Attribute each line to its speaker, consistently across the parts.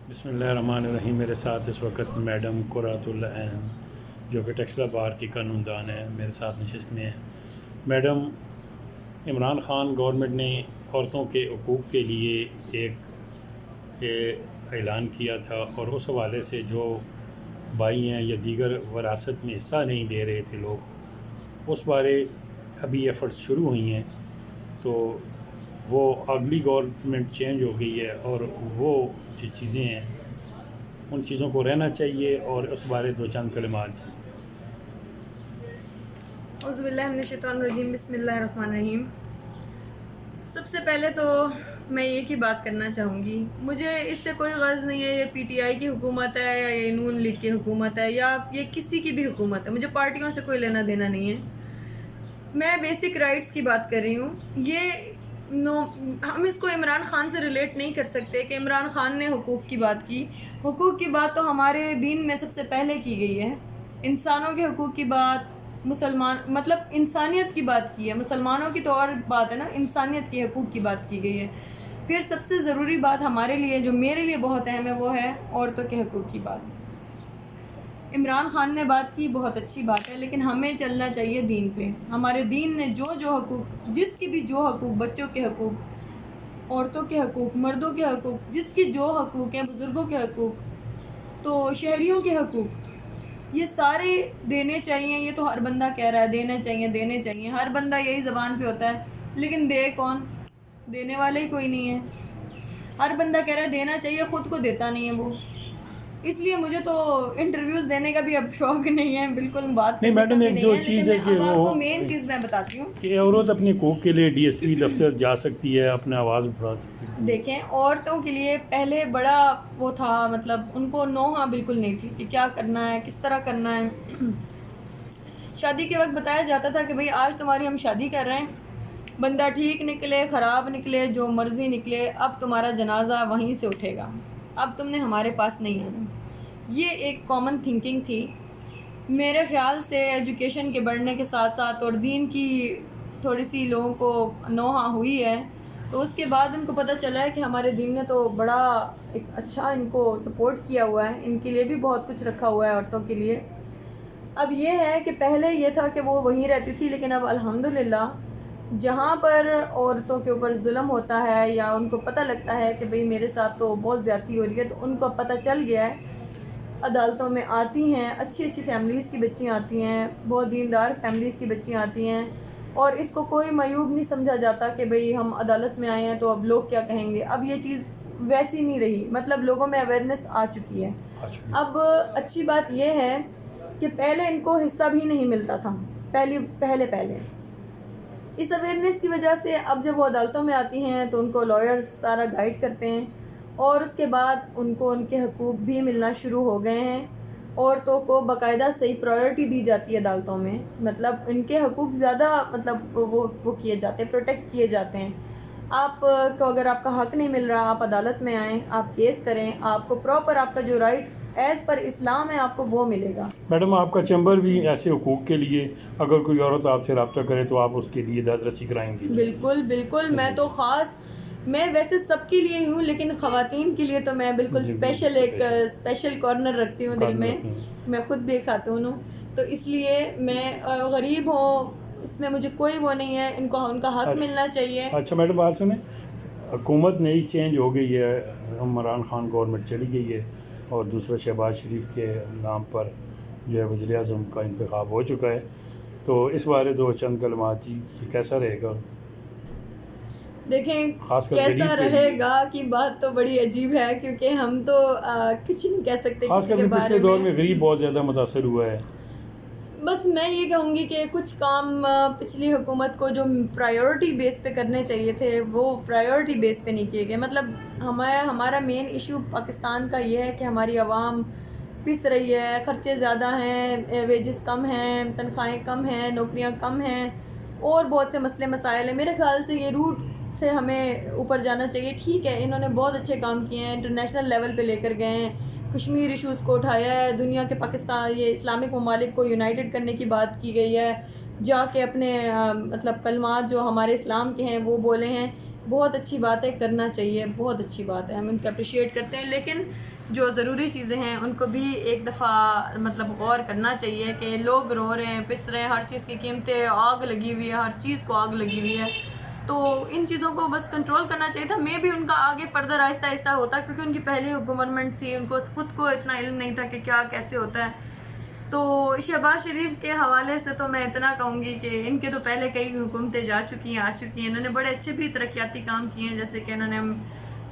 Speaker 1: بسم اللہ الرحمن الرحیم. میرے ساتھ اس وقت میڈم قرۃ العین جو کہ ٹیکسلا بار کی قانون دان ہے میرے ساتھ نشست میں ہیں. میڈم، عمران خان گورنمنٹ نے عورتوں کے حقوق کے لیے ایک اعلان کیا تھا، اور اس حوالے سے جو بھائی ہیں یا دیگر وراثت میں حصہ نہیں لے رہے تھے لوگ، اس بارے ابھی ایفرٹس شروع ہوئی ہیں. تو وہ اگلی گورنمنٹ چینج ہو گئی ہے، اور وہ جو چیزیں ہیں ان چیزوں کو رہنا چاہیے، اور اس بارے دو چند کلمات.
Speaker 2: اعوذ باللہ من الشیطان الرجیم. بسم اللہ الرحمن الرحیم. سب سے پہلے تو میں یہ کی بات کرنا چاہوں گی، مجھے اس سے کوئی غرض نہیں ہے یہ پی ٹی آئی کی حکومت ہے یا یہ نون لیگ کی حکومت ہے یا یہ کسی کی بھی حکومت ہے. مجھے پارٹیوں سے کوئی لینا دینا نہیں ہے. میں بیسک رائٹس کی بات کر رہی ہوں. ہم اس کو عمران خان سے ریلیٹ نہیں کر سکتے کہ عمران خان نے حقوق کی بات کی. حقوق کی بات تو ہمارے دین میں سب سے پہلے کی گئی ہے. انسانوں کے حقوق کی بات، مطلب انسانیت کی بات کی ہے. مسلمانوں کی تو اور بات ہے نا، انسانیت کے حقوق کی بات کی گئی ہے. پھر سب سے ضروری بات ہمارے لیے، جو میرے لیے بہت اہم ہے، وہ ہے عورتوں کے حقوق کی بات. عمران خان نے بات کی، بہت اچھی بات ہے، لیکن ہمیں چلنا چاہیے دین پہ. ہمارے دین نے جو حقوق، جس کی بھی جو حقوق، بچوں کے حقوق، عورتوں کے حقوق، مردوں کے حقوق، جس کی جو حقوق ہیں، بزرگوں کے حقوق، تو شہریوں کے حقوق، یہ سارے دینے چاہیے. یہ تو ہر بندہ کہہ رہا ہے دینے چاہیے دینے چاہیے، ہر بندہ یہی زبان پہ ہوتا ہے، لیکن دے کون؟ دینے والے ہی کوئی نہیں ہے. ہر بندہ کہہ رہا ہے دینا چاہیے، خود کو دیتا نہیں ہے وہ. اس لیے مجھے تو انٹرویوز دینے کا بھی اب شوق نہیں ہے، بالکل بات
Speaker 1: نہیں
Speaker 2: کرنے کا
Speaker 1: میڈم،
Speaker 2: بھی
Speaker 1: ایک
Speaker 2: نہیں
Speaker 1: جو
Speaker 2: ہے.
Speaker 1: چیز
Speaker 2: لیکن
Speaker 1: ہے
Speaker 2: میں
Speaker 1: کہ
Speaker 2: اب آپ
Speaker 1: وہ
Speaker 2: کو مین چیز میں بتاتی ہوں
Speaker 1: کہ عورت اپنے حقوق کے لیے ڈی ایس پی دفتر جا سکتی ہے، اپنے آواز اٹھا سکتی ہے.
Speaker 2: دیکھیں، عورتوں کے لیے پہلے بڑا وہ تھا، مطلب ان کو نوحہ بالکل نہیں تھی کہ کیا کرنا ہے، کس طرح کرنا ہے. شادی کے وقت بتایا جاتا تھا کہ بھئی آج تمہاری ہم شادی کر رہے ہیں، بندہ ٹھیک نکلے، خراب نکلے، جو مرضی نکلے، اب تمہارا جنازہ وہیں سے اٹھے گا، اب تم نے ہمارے پاس نہیں آنا. یہ ایک کامن تھنکنگ تھی. میرے خیال سے ایجوکیشن کے بڑھنے کے ساتھ ساتھ اور دین کی تھوڑی سی لوگوں کو نوحہ ہوئی ہے، تو اس کے بعد ان کو پتہ چلا ہے کہ ہمارے دین نے تو بڑا ایک اچھا ان کو سپورٹ کیا ہوا ہے، ان کے لیے بھی بہت کچھ رکھا ہوا ہے عورتوں کے لیے. اب یہ ہے کہ پہلے یہ تھا کہ وہ وہیں رہتی تھی، لیکن اب الحمدللہ جہاں پر عورتوں کے اوپر ظلم ہوتا ہے یا ان کو پتہ لگتا ہے کہ بھئی میرے ساتھ تو بہت زیادتی ہو رہی ہے، تو ان کو پتہ چل گیا ہے. عدالتوں میں آتی ہیں، اچھی اچھی فیملیز کی بچیاں آتی ہیں، بہت دیندار فیملیز کی بچیاں آتی ہیں، اور اس کو کوئی معیوب نہیں سمجھا جاتا کہ بھئی ہم عدالت میں آئے ہیں تو اب لوگ کیا کہیں گے. اب یہ چیز ویسی نہیں رہی، مطلب لوگوں میں اویئرنیس آ چکی ہے. اب اچھی بات یہ ہے کہ پہلے ان کو حصہ بھی نہیں ملتا تھا، پہلے اس اویئرنیس کی وجہ سے اب جب وہ عدالتوں میں آتی ہیں تو ان کو لائرز سارا گائیڈ کرتے ہیں، اور اس کے بعد ان کو ان کے حقوق بھی ملنا شروع ہو گئے ہیں. عورتوں کو باقاعدہ صحیح پرائیورٹی دی جاتی ہے عدالتوں میں، مطلب ان کے حقوق زیادہ مطلب وہ کیے جاتے ہیں، پروٹیکٹ کیے جاتے ہیں. آپ کو اگر آپ کا حق نہیں مل رہا، آپ عدالت میں آئیں، آپ کیس کریں، آپ کو پراپر آپ کا جو رائٹ ایز پر اسلام ہے آپ کو وہ ملے گا.
Speaker 1: میڈم، آپ کا چیمبر بھی ایسے حقوق کے لیے اگر کوئی عورت آپ سے رابطہ کرے تو آپ اس کے لیے دسترسی کرائیں گی؟
Speaker 2: بالکل. میں تو میں ویسے سب کے لیے ہوں، لیکن خواتین کے لیے تو میں بالکل اسپیشل کارنر رکھتی ہوں دل میں. میں خود بھی ایک خاتون ہوں، تو اس لیے میں غریب ہوں، اس میں مجھے کوئی وہ نہیں ہے، ان کو ان کا حق ملنا چاہیے.
Speaker 1: اچھا میڈم، بات سنیں، حکومت نئی چینج ہو گئی ہے، عمران خان گورنمنٹ چلی گئی ہے، اور دوسرا شہباز شریف کے نام پر جو ہے وزیر اعظم کا انتخاب ہو چکا ہے. تو اس بارے دو چند کلمات جی، یہ کیسا رہے گا؟
Speaker 2: دیکھیں،
Speaker 1: خاص کر
Speaker 2: کیسا رہے گا کی بات تو بڑی عجیب ہے، کیونکہ ہم تو کچھ نہیں کہہ سکتے
Speaker 1: خاص
Speaker 2: کسی
Speaker 1: کر
Speaker 2: کے بارے
Speaker 1: پچھلے دور میں غریب بہت زیادہ متاثر ہوا ہے.
Speaker 2: بس میں یہ کہوں گی کہ کچھ کام پچھلی حکومت کو جو پرائیورٹی بیس پہ کرنے چاہیے تھے وہ پرائیورٹی بیس پہ نہیں کیے گئے. مطلب ہمارا مین ایشو پاکستان کا یہ ہے کہ ہماری عوام پس رہی ہے، خرچے زیادہ ہیں، ویجز کم ہیں، تنخواہیں کم ہیں، نوکریاں کم ہیں، اور بہت سے مسئلے مسائل ہیں. میرے خیال سے یہ روٹ سے ہمیں اوپر جانا چاہیے. ٹھیک ہے، انہوں نے بہت اچھے کام کیے ہیں، انٹرنیشنل لیول پہ لے کر گئے ہیں، کشمیر ایشوز کو اٹھایا ہے، دنیا کے پاکستان یہ اسلامک ممالک کو یونائٹڈ کرنے کی بات کی گئی ہے، جا کے اپنے مطلب کلمات جو ہمارے اسلام کے ہیں وہ بولے ہیں. بہت اچھی بات ہے، کرنا چاہیے، بہت اچھی بات ہے، ہم ان کو اپریشیٹ کرتے ہیں. لیکن جو ضروری چیزیں ہیں ان کو بھی ایک دفعہ مطلب غور کرنا چاہیے کہ لوگ رو رہے ہیں، پس رہے ہیں، ہر چیز کی قیمتیں آگ لگی ہوئی ہے، ہر چیز کو آگ لگی ہوئی ہے، تو ان چیزوں کو بس کنٹرول کرنا چاہیے تھا. میں بھی ان کا آگے فردر آہستہ آہستہ ہوتا، کیونکہ ان کی پہلی گورنمنٹ تھی، ان کو خود کو اتنا علم نہیں تھا کہ کیا کیسے ہوتا ہے. تو شہباز شریف کے حوالے سے تو میں اتنا کہوں گی کہ ان کے تو پہلے کئی حکومتیں آ چکی ہیں، انہوں نے بڑے اچھے بھی ترقیاتی کام کیے ہیں، جیسے کہ انہوں نے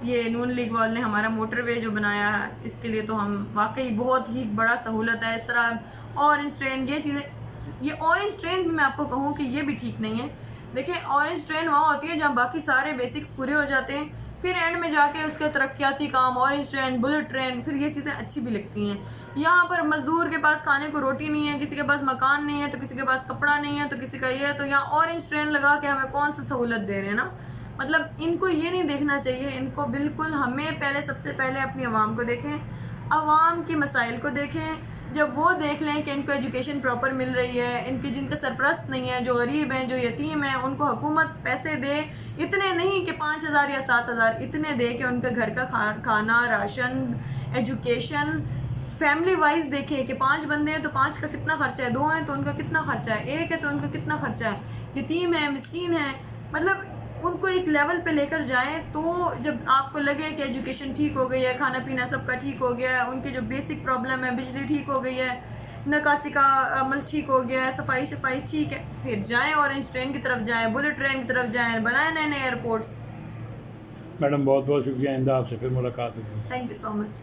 Speaker 2: یہ نون لیگ والے نے ہمارا موٹر وے جو بنایا ہے، اس کے لیے تو ہم واقعی بہت ہی بڑا سہولت ہے. اس طرح اورنج ٹرین، یہ چیزیں، یہ اورنج ٹرین بھی میں آپ کو کہوں کہ یہ بھی ٹھیک نہیں ہے. دیکھیں اورنج ٹرین وہاں ہوتی ہے جہاں باقی سارے بیسکس پورے ہو جاتے ہیں، پھر اینڈ میں جا کے اس کے ترقیاتی کام، اورنج ٹرین، بلٹ ٹرین، پھر یہ چیزیں اچھی بھی لگتی ہیں. یہاں پر مزدور کے پاس کھانے کو روٹی نہیں ہے، کسی کے پاس مکان نہیں ہے، تو کسی کے پاس کپڑا نہیں ہے، تو کسی کا یہ ہے، تو یہاں اورنج ٹرین لگا کے ہمیں کون سا سہولت دے رہے ہیں نا. مطلب ان کو یہ نہیں دیکھنا چاہیے، ان کو بالکل ہمیں پہلے سب سے پہلے اپنی عوام کو دیکھیں، عوام کے مسائل کو دیکھیں. جب وہ دیکھ لیں کہ ان کو ایجوکیشن پراپر مل رہی ہے، ان کی جن کا سرپرست نہیں ہے، جو غریب ہیں، جو یتیم ہیں، ان کو حکومت پیسے دے، اتنے نہیں کہ 5,000 یا 7,000، اتنے دے کہ ان کے گھر کا کھانا، راشن، ایجوکیشن، فیملی وائز دیکھیں کہ 5 بندے ہیں تو 5 کا کتنا خرچہ ہے، 2 ہیں تو ان کا کتنا خرچہ ہے، 1 ہے تو ان کا کتنا خرچہ ہے، یتیم ہے، مسکین ہے. مطلب ان کو ایک لیول پہ لے کر جائیں، تو جب آپ کو لگے کہ ایجوکیشن ٹھیک ہو گئی ہے، کھانا پینا سب کا ٹھیک ہو گیا ہے، ان کے جو بیسک پرابلم ہے، بجلی ٹھیک ہو گئی ہے، نکاسی کا عمل ٹھیک ہو گیا ہے، صفائی ٹھیک ہے، پھر جائیں اورنج ٹرین کی طرف جائیں، بلٹ ٹرین کی طرف جائیں، بنائیں نئے نئے ایئرپورٹس.
Speaker 1: میڈم بہت بہت شکریہ، آئندہ آپ سے پھر ملاقات ہوگی.
Speaker 2: Thank you so much.